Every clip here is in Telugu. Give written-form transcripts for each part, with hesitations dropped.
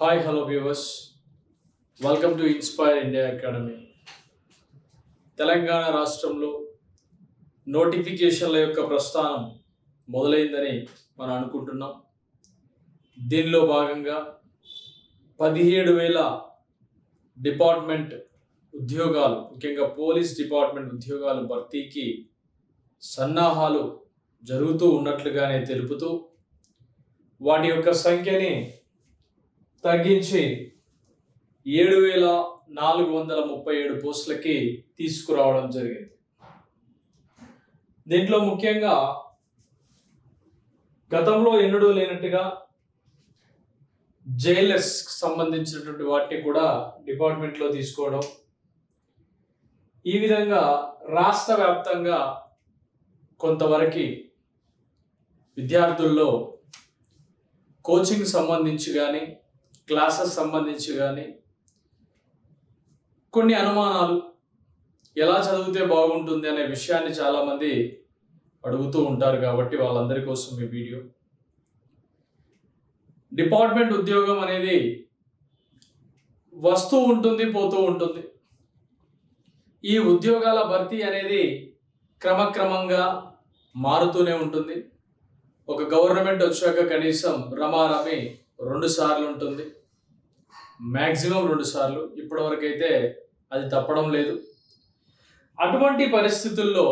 Hi hello viewers, welcome to inspire India academy. Telangana రాష్ట్రంలో నోటిఫికేషన్ల యొక్క ప్రస్థానం మొదలైందని మనం అనుకుంటున్నాం. దీనిలో భాగంగా 17,000 డిపార్ట్మెంట్ ఉద్యోగాలు, ముఖ్యంగా పోలీస్ డిపార్ట్మెంట్ ఉద్యోగాలు భర్తీకి సన్నాహాలు జరుగుతూ ఉన్నట్లుగానే తెలుపుతూ వాటి యొక్క సంఖ్యని తగ్గించి 7,437 పోస్టులకి తీసుకురావడం జరిగింది. దీంట్లో ముఖ్యంగా గతంలో ఎన్నడూ లేనట్టుగా జైలర్స్ సంబంధించినటువంటి వాటిని కూడా డిపార్ట్మెంట్లో తీసుకోవడం, ఈ విధంగా రాష్ట్ర వ్యాప్తంగా కొంతవరకు విద్యార్థుల్లో కోచింగ్ సంబంధించి కానీ క్లాసెస్ సంబంధించి కానీ కొన్ని అనుమానాలు, ఎలా చదివితే బాగుంటుంది అనే విషయాన్ని చాలామంది అడుగుతూ ఉంటారు. కాబట్టి వాళ్ళందరి కోసం ఈ వీడియో. డిపార్ట్మెంట్ ఉద్యోగం అనేది వస్తూ ఉంటుంది, పోతూ ఉంటుంది. ఈ ఉద్యోగాల భర్తీ అనేది క్రమక్రమంగా మారుతూనే ఉంటుంది. ఒక గవర్నమెంట్ వచ్చాక కనీసం రమారమి 2 సార్లు ఉంటుంది, మ్యాక్సిమం 2 సార్లు. ఇప్పటివరకు అయితే అది తప్పడం లేదు. అటువంటి పరిస్థితుల్లో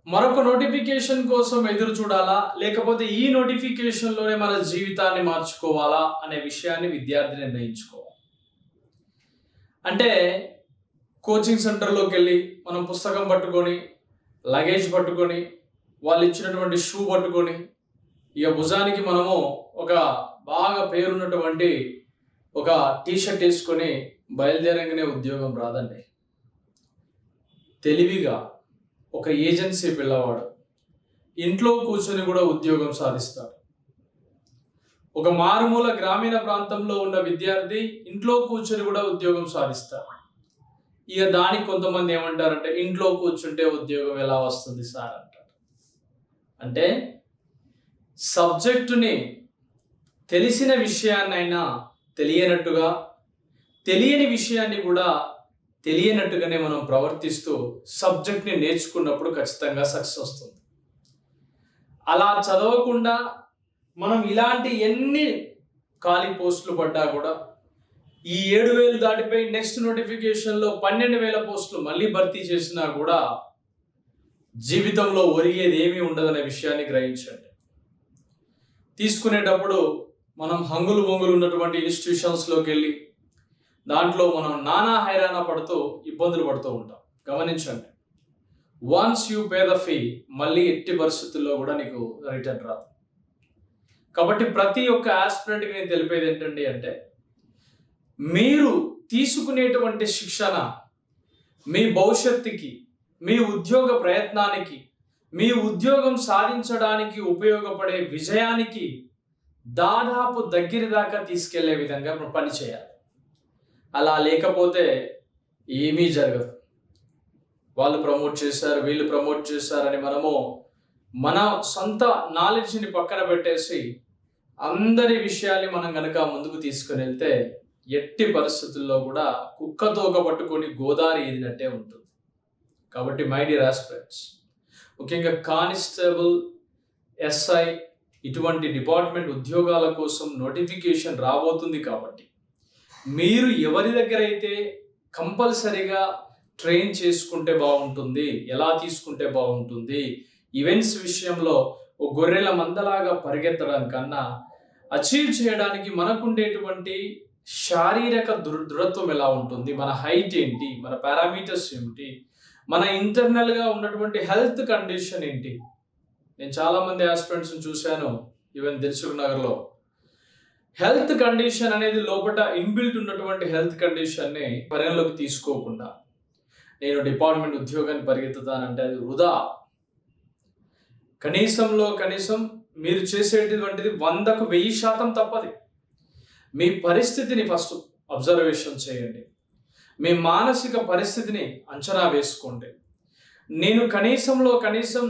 మరొక నోటిఫికేషన్ కోసం ఎదురు చూడాలా, లేకపోతే ఈ నోటిఫికేషన్లోనే మన జీవితాన్ని మార్చుకోవాలా అనే విషయాన్ని విద్యార్థి నిర్ణయించుకోవాలి. అంటే కోచింగ్ సెంటర్లోకి వెళ్ళి మనం పుస్తకం పట్టుకొని, లగేజ్ పట్టుకొని, వాళ్ళు ఇచ్చినటువంటి షూ పట్టుకొని, ఇక భుజానికి మనము ఒక బాగా పేరున్నటువంటి ఒక టీషర్ట్ వేసుకొని బయలుదేరంగానే ఉద్యోగం రాదండి. తెలివిగా ఒక ఏజెన్సీ పిల్లవాడు ఇంట్లో కూర్చొని కూడా ఉద్యోగం సాధిస్తాడు. ఒక మారుమూల గ్రామీణ ప్రాంతంలో ఉన్న విద్యార్థి ఇంట్లో కూర్చొని కూడా ఉద్యోగం సాధిస్తాడు. ఇక దానికి కొంతమంది ఏమంటారంటే, ఇంట్లో కూర్చుంటే ఉద్యోగం ఎలా వస్తుంది సార్ అంటారు. అంటే సబ్జెక్టుని తెలిసిన విషయాన్నైనా తెలియనట్టుగా, తెలియని విషయాన్ని కూడా తెలియనట్టుగానే మనం ప్రవర్తిస్తూ సబ్జెక్ట్ని నేర్చుకున్నప్పుడు ఖచ్చితంగా సక్సెస్ వస్తుంది. అలా చదవకుండా మనం ఇలాంటి ఎన్ని ఖాళీ పోస్టులు పడ్డా కూడా ఈ 7,000 దాటిపోయి నెక్స్ట్ నోటిఫికేషన్లో 12,000 పోస్టులు మళ్ళీ భర్తీ చేసినా కూడా జీవితంలో ఒరిగేది ఏమీ ఉండదనే విషయాన్ని గ్రహించండి. తీసుకునేటప్పుడు మనం హంగులు బొంగులు ఉన్నటువంటి ఇన్స్టిట్యూషన్స్లోకి వెళ్ళి దాంట్లో మనం నానా హైరాణ పడుతూ ఇబ్బందులు పడుతూ ఉంటాం. గమనించండి, once you pay the fee, మళ్ళీ ఎట్టి పరిస్థితుల్లో కూడా నీకు రిటర్న్ రాదు. కాబట్టి ప్రతి ఒక్క ఆస్పిరెంట్కి నేను తెలిపేది ఏంటండి అంటే, మీరు తీసుకునేటువంటి శిక్షణ మీ భవిష్యత్తుకి, మీ ఉద్యోగ ప్రయత్నానికి, మీ ఉద్యోగం సాధించడానికి ఉపయోగపడే విజయానికి దాదాపు దగ్గర దాకా తీసుకెళ్లే విధంగా పని చేయాలి. అలా లేకపోతే ఏమీ జరగదు. వాళ్ళు ప్రమోట్ చేశారు, వీళ్ళు ప్రమోట్ చేశారని మనము మన సొంత నాలెడ్జ్ని పక్కన పెట్టేసి అందరి విషయాల్ని మనం కనుక ముందుకు తీసుకుని వెళ్తే ఎట్టి పరిస్థితుల్లో కూడా కుక్కతోక పట్టుకొని గోదావరి ఈదినట్టే ఉంటుంది. కాబట్టి మై డియర్ ఆస్పిరెంట్స్, ముఖ్యంగా కానిస్టేబుల్, ఎస్ఐ ఇటువంటి డిపార్ట్మెంట్ ఉద్యోగాల కోసం నోటిఫికేషన్ రాబోతుంది. కాబట్టి మీరు ఎవరి దగ్గర అయితే కంపల్సరీగా ట్రైన్ చేసుకుంటే బాగుంటుంది, ఎలా తీసుకుంటే బాగుంటుంది, ఈవెంట్స్ విషయంలో ఓ గొర్రెల మందలాగా పరిగెత్తడం కన్నా అచీవ్ చేయడానికి మనకుండేటువంటి శారీరక దృఢత్వం ఎలా ఉంటుంది, మన హైట్ ఏంటి, మన పారామీటర్స్ ఏమిటి, మన ఇంటర్నల్గా ఉన్నటువంటి హెల్త్ కండిషన్ ఏంటి. నేను చాలామంది ఆస్పిరెంట్స్ని చూశాను, ఈవెన్ దిల్సుఖ్ నగర్లో. హెల్త్ కండిషన్ అనేది లోపల ఇన్బిల్ట్ ఉన్నటువంటి హెల్త్ కండిషన్ని పరిగణలోకి తీసుకోకుండా నేను డిపార్ట్మెంట్ ఉద్యోగాన్ని పరిగెత్తుతానంటే అది వృధా. కనీసం మీరు చేసేటువంటిది 100కు 1000% తప్పది. మీ పరిస్థితిని ఫస్ట్ అబ్జర్వేషన్ చేయండి, మీ మానసిక పరిస్థితిని అంచనా వేసుకోండి. నేను కనీసం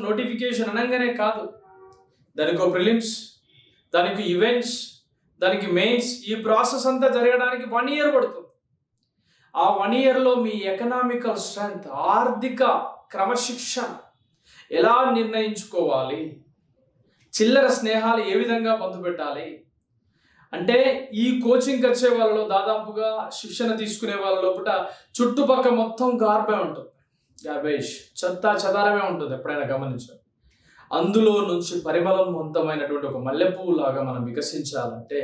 నోటిఫికేషన్ అనగానే కాదు, దానికి ప్రిలిమ్స్, దానికి ఈవెంట్స్, దానికి మెయిన్స్, ఈ ప్రాసెస్ అంతా జరగడానికి 1 year పడుతుంది. ఆ 1 yearలో మీ ఎకనామికల్ స్ట్రెంగ్త్, ఆర్థిక క్రమశిక్షణ ఎలా నిర్ణయించుకోవాలి, చిల్లర స్నేహాలు ఏ విధంగా పందుపెట్టాలి అంటే, ఈ కోచింగ్కి వచ్చే వాళ్ళలో దాదాపుగా శిక్షణ తీసుకునే వాళ్ళ లోపల చుట్టుపక్కల మొత్తం గార్బేజ్, చెత్త చెదారమే ఉంటుంది. ఎప్పుడైనా గమనించాలి. అందులో నుంచి పరిమళవంతమైనటువంటి ఒక మల్లెపువ్వు లాగా మనం వికసించాలంటే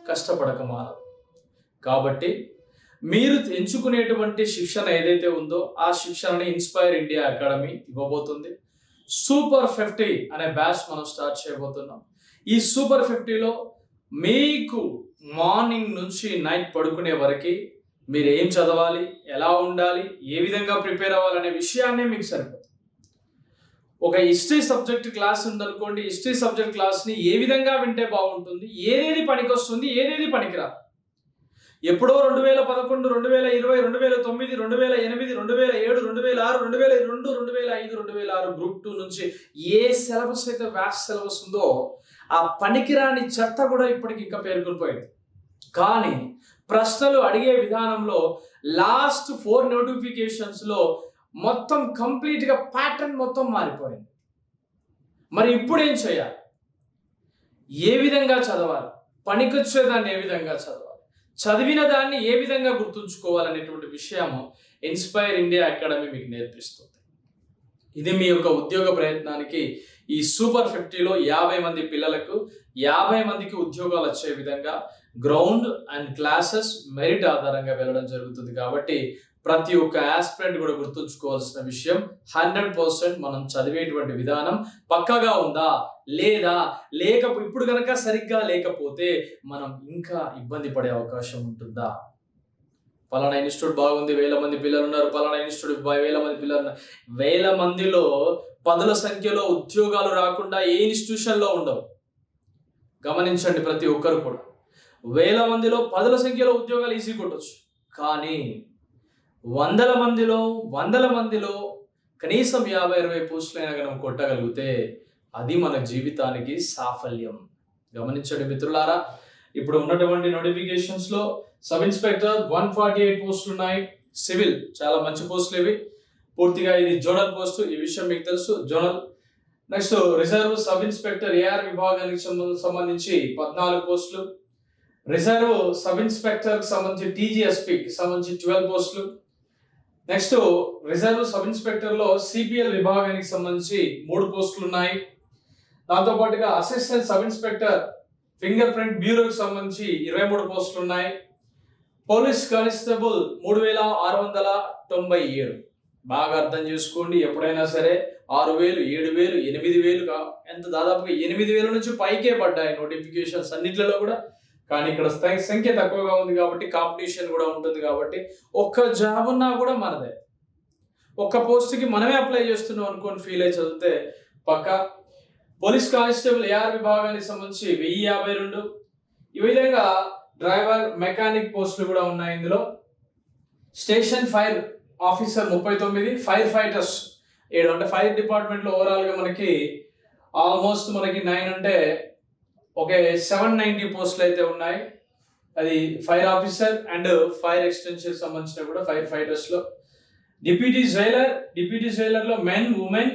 కష్టపడక మానదు. కాబట్టి మీరు ఎంచుకునేటువంటి శిక్షణ ఏదైతే ఉందో ఆ శిక్షణని ఇన్స్పైర్ ఇండియా అకాడమీ ఇవ్వబోతుంది. సూపర్ 50 అనే బ్యాచ్ మనం స్టార్ట్ చేయబోతున్నాం. ఈ సూపర్ 50లో మీకు మార్నింగ్ నుంచి నైట్ పడుకునే వరకు మీరు ఏం చదవాలి, ఎలా ఉండాలి, ఏ విధంగా ప్రిపేర్ అవ్వాలనే విషయాన్నే మీకు సరిపోతుంది. ఒక హిస్టరీ సబ్జెక్ట్ క్లాస్ ఉందనుకోండి, హిస్టరీ సబ్జెక్ట్ క్లాస్ని ఏ విధంగా వింటే బాగుంటుంది, ఏదేది పనికొస్తుంది, ఏదేది పనికిరాదు. ఎప్పుడో 2011, 2020, 2009, 2008, 2007, 2006, 2002, 2005, 2006 గ్రూప్ 2 నుంచి ఏ సిలబస్ అయితే వ్యాస్ట్ సిలబస్ ఉందో ఆ పనికిరాని చెత్త కూడా ఇప్పటికి ఇంకా పేర్కొనిపోయింది. కానీ ప్రశ్నలు అడిగే విధానంలో లాస్ట్ 4 నోటిఫికేషన్స్లో మొత్తం కంప్లీట్గా ప్యాటర్న్ మొత్తం మారిపోయింది. మరి ఇప్పుడు ఏం చేయాలి, ఏ విధంగా చదవాలి, పనికొచ్చేదాన్ని ఏ విధంగా చదవాలి, చదివిన దాన్ని ఏ విధంగా గుర్తుంచుకోవాలనేటువంటి విషయము ఇన్స్పైర్ ఇండియా అకాడమీ మీకు నేర్పిస్తుంది. ఇది మీ యొక్క ఉద్యోగ ప్రయత్నానికి ఈ సూపర్ 50లో 50 మంది పిల్లలకు 50 మందికి ఉద్యోగాలు వచ్చే విధంగా గ్రౌండ్ అండ్ క్లాసెస్ మెరిట్ ఆధారంగా వెళ్ళడం జరుగుతుంది. కాబట్టి ప్రతి ఒక్క ఆస్పిరెంట్ కూడా గుర్తుంచుకోవాల్సిన విషయం, 100% మనం చదివేటువంటి విధానం పక్కగా ఉందా లేదా, ఇప్పుడు కనుక సరిగ్గా లేకపోతే మనం ఇంకా ఇబ్బంది పడే అవకాశం ఉంటుందా. పలానా ఇన్స్టిట్యూట్ బాగుంది, 1000 మంది పిల్లలు ఉన్నారు, పలానా ఇన్స్టిట్యూట్ 1000 మంది పిల్లలు ఉన్నారు. 1000 మందిలో 10ల సంఖ్యలో ఉద్యోగాలు రాకుండా ఏ ఇన్స్టిట్యూషన్లో ఉండవు. గమనించండి, ప్రతి ఒక్కరు కూడా 1000 మందిలో 10ల సంఖ్యలో ఉద్యోగాలు ఈజీ కొట్టవచ్చు. కానీ 100ల మందిలో కనీసం 50-20 పోస్టులైనా కనుక కొట్టగలిగితే అది మన జీవితానికి సాఫల్యం. గమనించండి మిత్రులారా, ఇప్పుడు ఉన్నటువంటి నోటిఫికేషన్స్లో సబ్ ఇన్స్పెక్టర్ 148 పోస్టులు ఉన్నాయి. సివిల్ చాలా మంచి పోస్టులు ఇవి. పూర్తిగా ఇది జోనల్ పోస్టు, ఈ విషయం మీకు తెలుసు, zonal. Next reserve sub inspector AR విభాగానికి సంబంధించి 14 పోస్టులు. రిజర్వ్ సబ్ ఇన్స్పెక్టర్కి సంబంధించి టీజీఎస్పీకి సంబంధించి 12 పోస్టులు. నెక్స్ట్ రిజర్వ్ సబ్ ఇన్స్పెక్టర్లో సిపిఎల్ విభాగానికి సంబంధించి 3 పోస్టులు ఉన్నాయి. దాంతోపాటుగా assistant sub inspector finger print బ్యూరోకి సంబంధించి 23 పోస్టులు ఉన్నాయి. Police constable 3697. బాగా అర్థం చేసుకోండి, ఎప్పుడైనా సరే 6000, 7000, 8000 ఎంత దాదాపుగా 8000 నుంచి పైకే పడ్డాయి నోటిఫికేషన్స్ అన్నిట్లలో కూడా. కానీ ఇక్కడ సంఖ్య తక్కువగా ఉంది కాబట్టి కాంపిటీషన్ కూడా ఉంటుంది. కాబట్టి ఒక్క జాబ్ ఉన్నా కూడా మనదే. ఒక్క పోస్ట్కి మనమే అప్లై చేస్తున్నాం అనుకోని ఫీల్ అయి చదివితే పక్క. పోలీస్ కానిస్టేబుల్ ఏఆర్ విభాగానికి సంబంధించి 1052. ఈ విధంగా డ్రైవర్, మెకానిక్ పోస్టులు కూడా ఉన్నాయి ఇందులో. Station fire officer 39, fire fighters 7. అంటే ఫైర్ డిపార్ట్మెంట్లో ఓవరాల్గా మనకి ఆల్మోస్ట్ మనకి 9 అంటే ఒక 790 పోస్టులు అయితే ఉన్నాయి. అది fire officer and fire extension సంబంధించిన కూడా ఫైర్ ఫైటర్స్లో. డిప్యూటీ జైలర్లో men, women,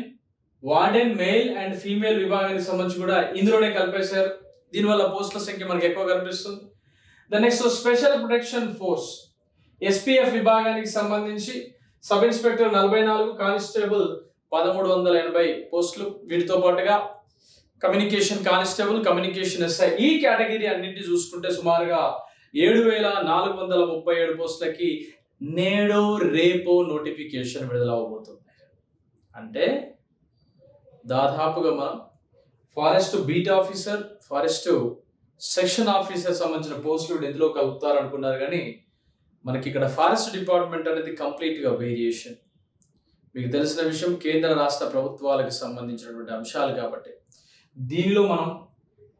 warden, male and female విభాగానికి సంబంధించి కూడా ఇందులోనే కలిపేశారు. దీనివల్ల పోస్టుల సంఖ్య మనకి ఎక్కువ కనిపిస్తుంది. Next special protection force SPF విభాగానికి సంబంధించి సబ్ ఇన్స్పెక్టర్ 44, కానిస్టేబుల్ 1380 పోస్టులు. వీటితో పాటుగా కమ్యూనికేషన్ కానిస్టేబుల్, కమ్యూనికేషన్ ఎస్ఐ, ఈ కేటగిరీ అన్నింటినీ చూసుకుంటే సుమారుగా 7437 పోస్టులకి నేడు రేపు నోటిఫికేషన్ విడుదల అవబోతుంది. అంటే దాదాపుగా మనం forest beat officer, forest section officer సంబంధించిన పోస్టులు ఎందులో కలుపుతారు అనుకున్నారు. కానీ మనకి ఇక్కడ ఫారెస్ట్ డిపార్ట్మెంట్ అనేది కంప్లీట్గా వేరియేషన్. మీకు తెలిసిన విషయం, కేంద్ర రాష్ట్ర ప్రభుత్వాలకు సంబంధించినటువంటి అంశాలు. కాబట్టి దీనిలో మనం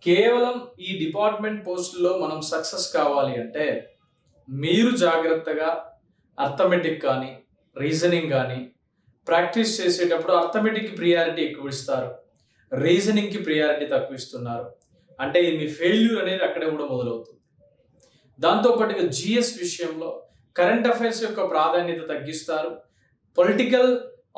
కేవలం ఈ డిపార్ట్మెంట్ పోస్టుల్లో మనం సక్సెస్ కావాలి అంటే మీరు జాగ్రత్తగా అర్థమెటిక్ కానీ రీజనింగ్ కానీ ప్రాక్టీస్ చేసేటప్పుడు అర్థమెటిక్కి ప్రియారిటీ ఎక్కువ ఇస్తారు, రీజనింగ్కి ప్రియారిటీ తక్కువ ఇస్తున్నారు. అంటే మీ ఫెయిల్యూర్ అనేది అక్కడే కూడా మొదలవుతుంది. దాంతోపాటుగా జిఎస్ విషయంలో కరెంట్ అఫైర్స్ యొక్క ప్రాధాన్యత తగ్గిస్తారు. పొలిటికల్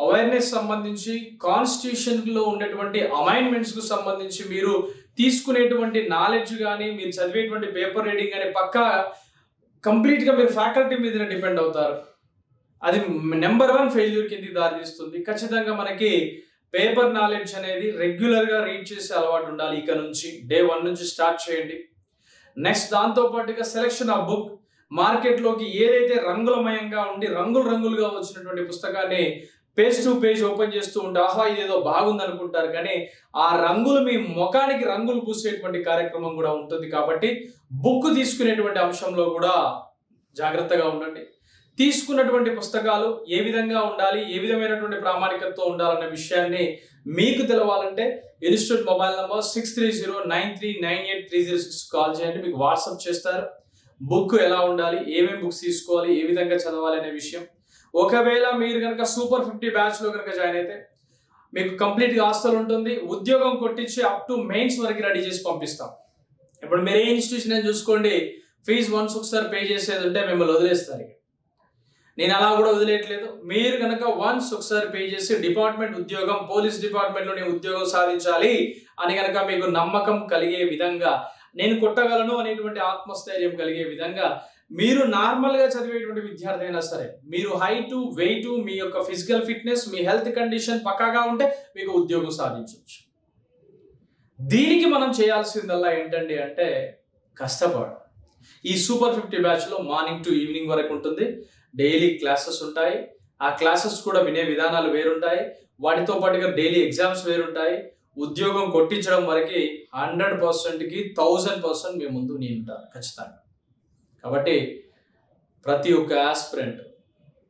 అవేర్నెస్ సంబంధించి, కాన్స్టిట్యూషన్లో ఉన్నటువంటి అమైన్మెంట్స్కు సంబంధించి మీరు తీసుకునేటువంటి నాలెడ్జ్ కానీ, మీరు చదివేటువంటి పేపర్ రీడింగ్ కానీ పక్కా కంప్లీట్గా మీరు ఫ్యాకల్టీ మీదనే డిపెండ్ అవుతారు. అది నెంబర్ 1 ఫెయిల్యూర్ కిందకి దారితీస్తుంది. ఖచ్చితంగా మనకి పేపర్ నాలెడ్జ్ అనేది రెగ్యులర్గా రీడ్ చేసే అలవాటు ఉండాలి. ఇక నుంచి డే 1 నుంచి స్టార్ట్ చేయండి. నెక్స్ట్ దాంతోపాటుగా సెలెక్షన్ ఆఫ్ బుక్. మార్కెట్లోకి ఏదైతే రంగులమయంగా ఉండి రంగులుగా వచ్చినటువంటి పుస్తకాన్ని పేజ్ టు పేజ్ ఓపెన్ చేస్తూ ఉంటే ఆహా ఇదేదో బాగుంది అనుకుంటారు, కానీ ఆ రంగులు మీ ముఖానికి రంగులు పూసేటువంటి కార్యక్రమం కూడా ఉంటుంది. కాబట్టి బుక్ తీసుకునేటువంటి అంశంలో కూడా జాగ్రత్తగా ఉండండి. తీసుకున్నటువంటి పుస్తకాలు ఏ విధంగా ఉండాలి, ఏ విధమైనటువంటి ప్రామాణికతతో ఉండాలన్న విషయాన్ని మీకు తెలవాలంటే ఇన్స్టిట్యూట్ మొబైల్ నంబర్ 6309398306 కాల్ చేయండి. మీకు వాట్సాప్ చేస్తారు. బుక్ ఎలా ఉండాలి, ఏమేమి బుక్స్ తీసుకోవాలి, ఏ విధంగా చదవాలి అనే విషయం. ఒకవేళ మీరు కనుక సూపర్ 50 బ్యాచ్లో కనుక జాయిన్ అయితే మీకు కంప్లీట్గా హాస్టల్ ఉంటుంది. ఉద్యోగం కొట్టించి అప్ టు మెయిన్స్ వరకు రెడీ చేసి పంపిస్తాం. ఇప్పుడు మీరు ఏ ఇన్స్టిట్యూషన్ అని చూసుకోండి, ఫీజు వన్స్ ఒకసారి పే చేసేది ఉంటే మిమ్మల్ని వదిలేస్తారు. నేను అలా కూడా వదిలేయట్లేదు. మీరు కనుక వన్స్ ఒకసారి పే చేసి డిపార్ట్మెంట్ ఉద్యోగం, పోలీస్ డిపార్ట్మెంట్లో నేను ఉద్యోగం సాధించాలి అని కనుక మీకు నమ్మకం కలిగే విధంగా, నేను కొట్టగలను అనేటువంటి ఆత్మస్థైర్యం కలిగే విధంగా, మీరు నార్మల్గా చదివేటువంటి విద్యార్థి అయినా సరే, మీరు హైటు, వెయిట్, మీ యొక్క ఫిజికల్ ఫిట్నెస్, మీ హెల్త్ కండిషన్ పక్కాగా ఉంటే మీకు ఉద్యోగం సాధించవచ్చు. దీనికి మనం చేయాల్సిందల్లా ఏంటండి అంటే కష్టపడ. ఈ సూపర్ 50 బ్యాచ్లో మార్నింగ్ టు ఈవినింగ్ వరకు ఉంటుంది. డైలీ క్లాసెస్ ఉంటాయి. ఆ క్లాసెస్ కూడా వినే విధానాలు వేరుంటాయి. వాటితో పాటుగా డైలీ ఎగ్జామ్స్ వేరుంటాయి. ఉద్యోగం కొట్టించడం వరకు 100%కి 1000% మీ ముందు నేను ఉంటాను ఖచ్చితంగా. కాబట్టి ప్రతి ఒక్క ఆస్పిరెంట్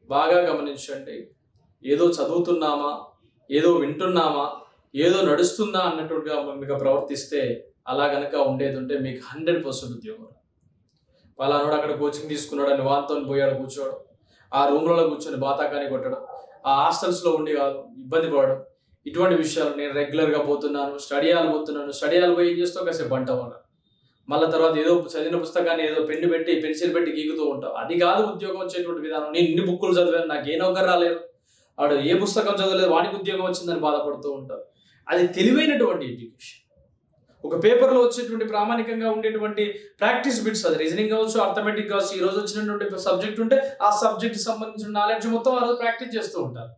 బాగా గమనించండి. ఏదో చదువుతున్నామా, ఏదో వింటున్నామా, ఏదో నడుస్తుందా అన్నట్టుగా మీకు ప్రవర్తిస్తే, అలా కనుక ఉండేది ఉంటే మీకు 100% ఉద్యోగం. వాళ్ళనోడు అక్కడ కోచింగ్ తీసుకున్నాడు అని వాంతో పోయాడు కూర్చోవడం, ఆ రూమ్లలో కూర్చొని బాతాకాని కొట్టడం, ఆ హాస్టల్స్లో ఉండి కాదు ఇబ్బంది పడడం, ఇటువంటి విషయాలు. నేను రెగ్యులర్గా పోతున్నాను, స్టడీ హాల్ పోయి ఏం చేస్తావు, కాసేపు బంట వాడు, మళ్ళీ తర్వాత ఏదో చదివిన పుస్తకాన్ని ఏదో పెన్ను పెట్టి పెన్సిల్ పెట్టి గీకుతూ ఉంటావు. అది కాదు ఉద్యోగం వచ్చేటువంటి విధానం. నేను ఇన్ని బుక్కులు చదివాను, నాకు ఏ నౌకరు రాలేదు, వాడు ఏ పుస్తకం చదవలేదు, వాడికి ఉద్యోగం వచ్చిందని బాధపడుతూ ఉంటావు. అది తెలివైనటువంటి ఎడ్యుకేషన్. ఒక పేపర్లో వచ్చేటువంటి ప్రామాణికంగా ఉండేటువంటి ప్రాక్టీస్ బిట్స్, అది రీజనింగ్ కావచ్చు, అర్థమెటిక్ కావచ్చు, ఈ రోజు వచ్చినటువంటి సబ్జెక్ట్ ఉంటే ఆ సబ్జెక్ట్ సంబంధించిన నాలెడ్జ్ మొత్తం ఆ రోజు ప్రాక్టీస్ చేస్తూ ఉంటారు.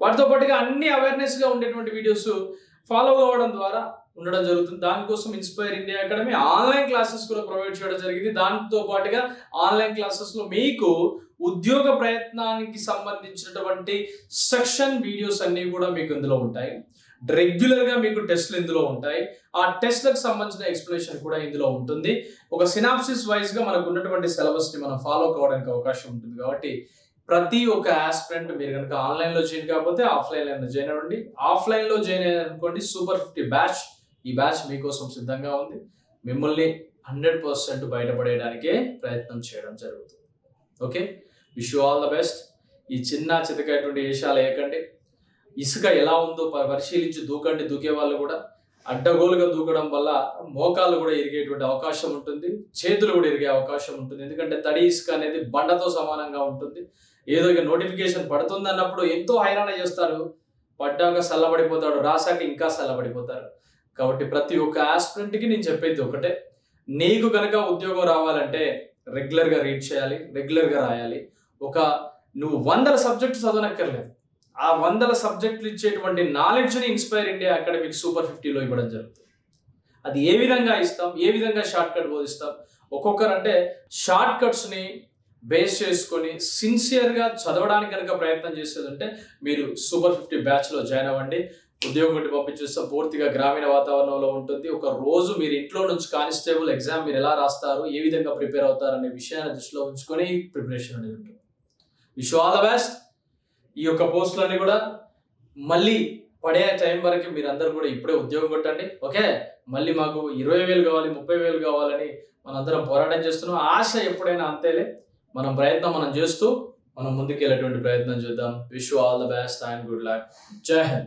వాటితో పాటుగా అన్ని అవేర్నెస్గా ఉండేటువంటి వీడియోస్ ఫాలో అవ్వడం ద్వారా ఉండడం జరుగుతుంది. దానికోసం inspire India academy online classes కూడా ప్రొవైడ్ చేయడం జరిగింది. దాంతో పాటుగా ఆన్లైన్ క్లాసెస్లో మీకు ఉద్యోగ ప్రయత్నానికి సంబంధించినటువంటి సెక్షన్ వీడియోస్ అన్నీ కూడా మీకు ఇందులో ఉంటాయి. రెగ్యులర్గా మీకు టెస్ట్లు ఇందులో ఉంటాయి. ఆ టెస్ట్లకు సంబంధించిన ఎక్స్ప్లెనేషన్ కూడా ఇందులో ఉంటుంది. ఒక సినాప్సిస్ వైజ్గా మనకు ఉన్నటువంటి సిలబస్ని మనం ఫాలో కావడానికి అవకాశం ఉంటుంది. కాబట్టి ప్రతి ఒక్క ఆస్పిరెంట్ మీరు కనుక ఆన్లైన్లో జాయిన్ కాకపోతే ఆఫ్లైన్లో జాయిన్ అవ్వండి. ఆఫ్లైన్లో జాయిన్ అయ్యారనుకోండి, సూపర్ 50 బ్యాచ్, ఈ బ్యాచ్ మీకోసం సిద్ధంగా ఉంది. మిమ్మల్ని 100% బయటపడేయడానికే ప్రయత్నం చేయడం జరుగుతుంది. Okay, wish you all the best. ఈ చిన్న చితకైనటువంటి విషయాలు వేయకండి. ఇసుక ఎలా ఉందో పరిశీలించి దూకండి. దూకే వాళ్ళు కూడా అడ్డగోలుగా దూకడం వల్ల మోకాళ్ళు కూడా ఇరిగేటువంటి అవకాశం ఉంటుంది, చేతులు కూడా ఇరిగే అవకాశం ఉంటుంది. ఎందుకంటే తడి ఇసుక అనేది బండతో సమానంగా ఉంటుంది. ఏదో ఇక నోటిఫికేషన్ పడుతుంది అన్నప్పుడు ఎంతో హైరాణ చేస్తారు, పడ్డాక చల్లబడిపోతాడు, రాసాక ఇంకా చల్లబడిపోతారు. కాబట్టి ప్రతి ఒక్క ఆస్పిరెంట్కి నేను చెప్పేది ఒకటే, నీకు కనుక ఉద్యోగం రావాలంటే రెగ్యులర్గా రీడ్ చేయాలి, రెగ్యులర్గా రాయాలి. నువ్వు 100 సబ్జెక్టు చదవనక్కర్లేదు, ఆ 100 సబ్జెక్టులు ఇచ్చేటువంటి నాలెడ్జ్ని ఇన్స్పైర్ ఇండియా అకాడమిక్ సూపర్ 50లో ఇవ్వడం జరుగుతుంది. అది ఏ విధంగా ఇస్తాం, ఏ విధంగా షార్ట్ కట్ బోధిస్తాం. ఒక్కొక్కరు అంటే షార్ట్ కట్స్ని బేస్ చేసుకొని సిన్సియర్గా చదవడానికి కనుక ప్రయత్నం చేసేది ఉంటే మీరు సూపర్ 50 బ్యాచ్లో జాయిన్ అవ్వండి. ఉద్యోగం కొట్టి పంపించేస్తాం. పూర్తిగా గ్రామీణ వాతావరణంలో ఉంటుంది. ఒక రోజు మీరు ఇంట్లో నుంచి కానిస్టేబుల్ ఎగ్జామ్ మీరు ఎలా రాస్తారు, ఏ విధంగా ప్రిపేర్ అవుతారు అనే విషయాన్ని దృష్టిలో ఉంచుకొని ప్రిపరేషన్ అనేది ఉంటుంది. Wish all the best. ఈ యొక్క పోస్టులన్నీ కూడా మళ్ళీ పడే టైం వరకు మీరందరూ కూడా ఇప్పుడే ఉద్యోగం కొట్టండి. ఓకే, మళ్ళీ మాకు 20,000 కావాలి, 30,000 కావాలని మనందరం పోరాటం చేస్తున్నాం. ఆశ ఎప్పుడైనా అంతేలే. మనం ప్రయత్నం మనం చేస్తూ మనం ముందుకు వెళ్ళేటువంటి ప్రయత్నం చేద్దాం. Wish all the best and good luck. జై హింద్.